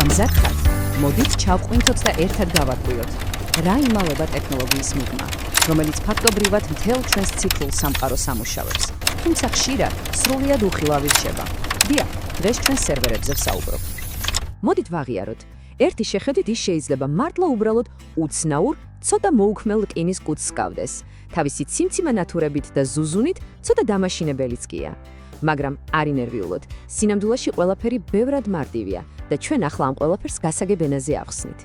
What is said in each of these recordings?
მადლობა მზად ხართ. მოდით ჩავყვინთოთ და ერთად გავარკვიოთ. რა იმალება ტექნოლოგიის მიღმა, რომელიც ფაქტობრივად მთელ ჩვენს ციკლურ სამყაროს ამუშავებს. თუმცა ხშირად სრულიად უხილავი რჩება. დიახ, დღეს ჩვენ სერვერებზე ვსაუბრობთ. მოდით ვაღიაროთ. ერთი შეხედვით ის შეიძლება მართლა უბრალოდ უცნაურ, ცოტა მოუქმელ რკინის კუდს სკავდეს. თავისი ციმციმა ნათურებით და ზუზუნით ცოტა დამაშინებელიც კია. მაგრამ არ ინერვიულოთ, სინამდვილეში ყველაფერი ბევრად მარტივია და ჩვენ ახლა ამ ყველაფერს გასაგებ ენაზე ავხსნით.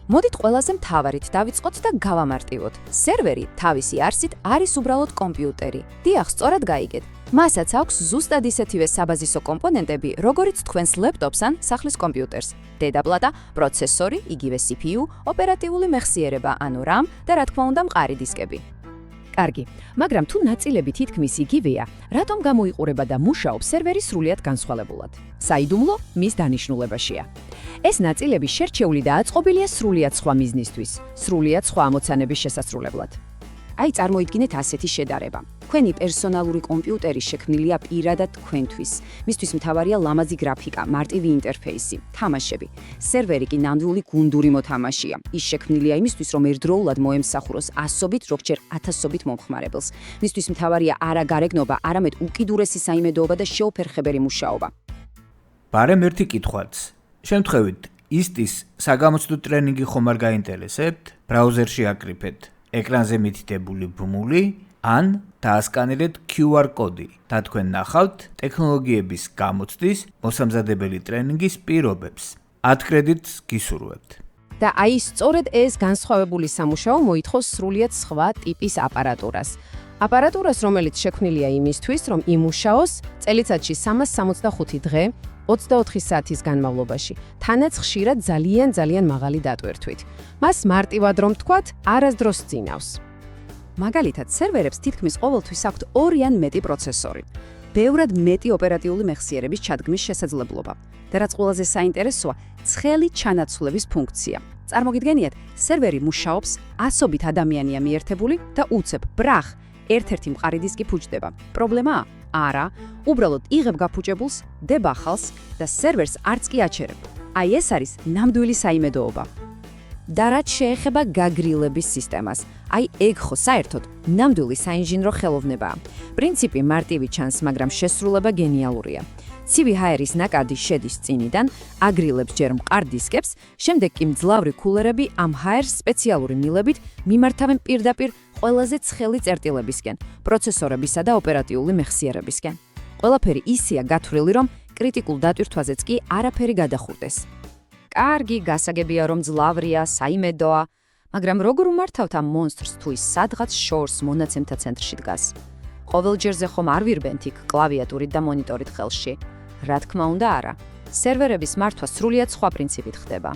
მოდით ყველაზე მთავარით დავიწყოთ და გავამარტივოთ. სერვერი თავისი არსით არის უბრალოდ კომპიუტერი. დიახ, სწორად გაიგეთ. მასაც აქვს ზუსტად ისეთივე საბაზისო კომპონენტები, როგორიც თქვენს ლეპტოპს ან სახლის კომპიუტერს. დედაპლატა, პროცესორი, იგივე CPU, ოპერატიული მეხსიერება, ანუ RAM და რა თქმა უნდა მყარი დისკები. კარგი, მაგრამ თუ ნაწილები თითქმის იგივეა, რატომ გამოიყურება და მუშაობს სერვერი სრულიად განსხვავებულად? საიდუმლო მის დანიშნულებაშია. ეს ნაწილები შერჩეული და აწყობილია სრულიად სხვა მიზნისთვის, სრულიად სხვა ამოცანების შესასრულებლად. აი წარმოიდგინეთ ასეთი შედარება. თქვენი პერსონალური კომპიუტერი შექმნილია პირადად თქვენთვის. მისთვის მთავარია ლამაზი გრაფიკა, მარტივი ინტერფეისი, თამაშები. სერვერი კი ნამდვილი გუნდური მოთამაშეა. ის შექმნილია იმისთვის, რომ ერთდროულად მოემსახუროს ასობით, ზოგჯერ ათასობით მომხმარებელს. მისთვის მთავარია არა გარეგნობა, არამედ უკიდურესი საიმედოობა და შეუფერხებელი მუშაობა. ბარემ ერთი კითხვაც. შემთხვევით, ისტის საგამოცდო ტრენინგი ხომ არ გაინტერესებთ? ბრაუზერში აკრიფეთ ეკრანზე მითითებული ბმული, ან დაასკანერეთ QR კოდი და თქვენ ნახავთ ტექნოლოგიების გამოცდის მოსამზადებელი ტრენინგის პირობებს. 10 კრედიტს გისურვებთ. და აი სწორედ ეს განსხვავებული სამუშაო მოითხოვს სრულიად სხვა ტიპის აპარატურას. აპარატურას, რომელიც შექმნილია იმისთვის, რომ იმუშაოს წელიწადში 365 დღე 24 საათის განმავლობაში, თანაც ხშირად ძალიან მაღალი დატვირთვით. მას მარტივად რომ თქვათ, არასდროს წინავს. მაგალითად, სერვერებს თითქმის ყოველთვის აქვთ 2 ან მეტი პროცესორი. ბევრად მეტი ოპერატიული მეხსიერების ჩადგმის შესაძლებლობა. და რაც ყველაზე საინტერესოა, ცხელი ჩანაცვლების ფუნქცია. წარმოგიდგენიათ, სერვერი მუშაობს, ასობით ადამიანია მიერთებული და უცებ ბრახ ერთ-ერთი მყარი დისკი ფუჭდება. პრობლემაა? არა, უბრალოდ იღებ გაფუჭებულს, დებახალს და სერვერს არც კი აჩერებ. აი ეს არის ნამდვილი საიმედოობა. და რაც შეეხება გაგრილების სისტემას, აი ეგ ხო საერთოდ ნამდვილი საინჟინრო ხელოვნებაა. პრინციპი მარტივი ჩანს, მაგრამ შესრულება გენიალურია. ცივი ჰაერის ნაკადი შედის წინიდან, აგრილებს ჯერ მყარ დისკებს, შემდეგ კი მძლავრი კულერები ამ ჰაერს სპეციალური მილებით მიმართავენ პირდაპირ ყველაზე ცხელი წერტილებისკენ, პროცესორებისა და ოპერატიული მეხსიერებისკენ. ყველაფერი ისეა გათვლილი, რომ კრიტიკულ დატვირთვაზეც კი არაფერი გადახურდეს. კარგი, გასაგებია, რომ მძლავრია, საიმედოა, მაგრამ როგორ უმართავთ ამ მონსტრს თუ ის სადღაც შორს მონაცემთა ცენტრში დგას? ყოველჯერზე ხომ არ ვირბენთ იქ კლავიატურით და მონიტორით ხელში? რა თქმა უნდა არა. სერვერების მართვა სრულიად სხვა პრინციპით ხდება.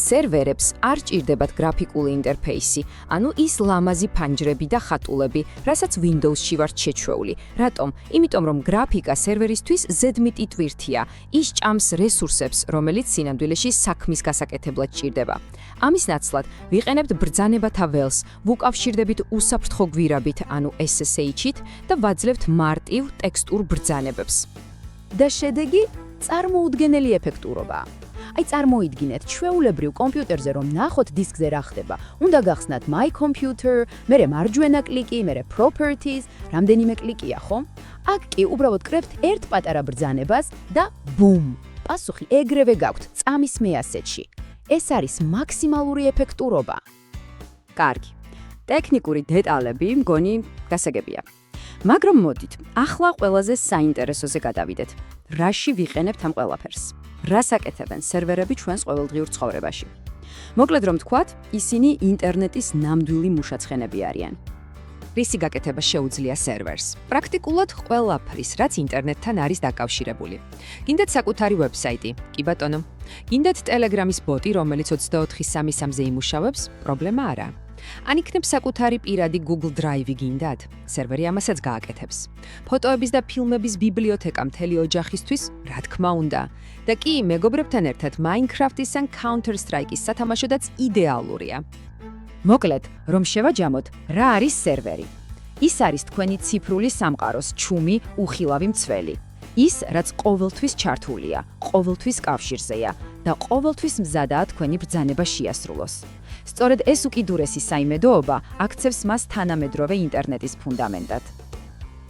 სერვერებს არ ჭირდებათ გრაფიკული ინტერფეისი, ანუ ის ლამაზი ფანჯრები და ხატულები, რასაც Windows-ში ვართ შეჩვეული. რატომ? იმიტომ რომ გრაფიკა სერვერისთვის ზედმეტი ტვირთია. ის ჭამს რესურსებს, რომელიც სინამდვილეში საქმის გასაკეთებლად ჭირდება. ამის ნაცვლად ვიყენებთ ბრძანებათა ველს, ვუკავშირდებით უსაფრთხო გვირაბით, ანუ SSH-ით და ვაძლევთ მარტივ ტექსტურ ბრძანებებს. და შედეგი წარმოუდგენელი ეფექტურობაა. აი წარმოიდგინეთ, ჩვეულებრივ კომპიუტერზე რომ ნახოთ დისკზე რა ხდება. უნდა გახსნათ My Computer, მერე მარჯვენა კლიკი, მერე Properties, რამდენიმე კლიკია, ხო? აქ კი უბრალოდ კრებთ ერთ პატარა ბრძანებას და ბუმ! პასუხი ეგრევე გაქვთ წამის მეასეთში. ეს არის მაქსიმალური ეფექტურობა. კარგი. ტექნიკური დეტალები მგონი გასაგებია. მაგრამ მოდით, ახლა ყველაზე საინტერესოზე გადავიდეთ. რაში ვიყენებთ ამ ყველაფერს? რას აკეთებენ სერვერები ჩვენს ყოველდღიურ ცხოვრებაში? მოკლედ რომ ვთქვათ, ისინი ინტერნეტის ნამდვილი მუშაცხენები არიან. რისი გაკეთება შეუძლია სერვერს? პრაქტიკულად ყველაფრის, რაც ინტერნეტთან არის დაკავშირებული. გინდათ საკუთარი ვებსაიტი? კი ბატონო. გინდათ ტელეგრამის ბოტი, რომელიც 24/3-ზე იმუშავებს? პრობლემა არა. ან იქნებ საკუთარი პირადი Google Drive-ი გინდათ? სერვერი ამასაც გააკეთებს. ფოტოების და ფილმების ბიბლიოთეკა მთელი ოჯახისთვის? რა თქმა უნდა. და კი, მეგობრებთან ერთად Minecraft-ის ან Counter-Strike-ის სათამაშოდაც იდეალურია. მოკლედ, რომ შევაჯამოთ, რა არის სერვერი? ის არის თქვენი ციფრული სამყაროს ჩუმი, უხილავი მცველი. ის, რაც ყოველთვის ჩართულია, ყოველთვის კავშირზეა და ყოველთვის მზადაა თქვენი ბრძანება შეასრულოს. სწორედ ეს უკიდურესი საიმედოობა აქცევს მას თანამედროვე ინტერნეტის ფუნდამენტად.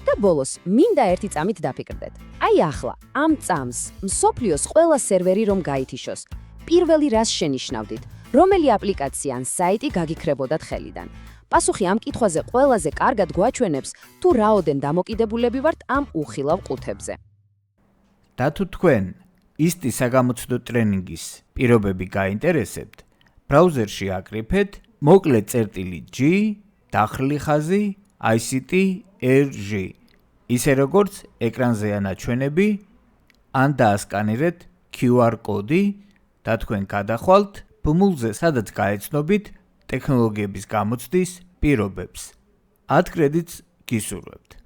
და ბოლოს, მინდა ერთი წამით დაფიქრდეთ. აი ახლა, ამ წამს, მსოფლიოს ყველა სერვერი რომ გაითიშოს, პირველი რას შენიშნავდით? რომელი აპლიკაცია ან საიტი გაგიქრებოდათ ხელიდან? პასუხი ამ კითხვაზე ყველაზე კარგად გვაჩვენებს, თუ რაოდენ დამოკიდებულები ვართ ამ უხილავ ყუთებზე. და თუ თქვენ ისტი საგამოცდო ტრენინგის პირობები გაინტერესებთ, ბრაუზერში აკრიფეთ მოკლე წერტილი G, დახრილი ხაზი, ICT-RG, ისე როგორც ეკრანზეა ნაჩვენები, ან დაასკანირეთ QR კოდი და თქვენ გადახვალთ ბმულზე, სადაც გაეცნობით ტექნოლოგიების გამოცდის პირობებს. 10 კრედიტს გისურვებთ.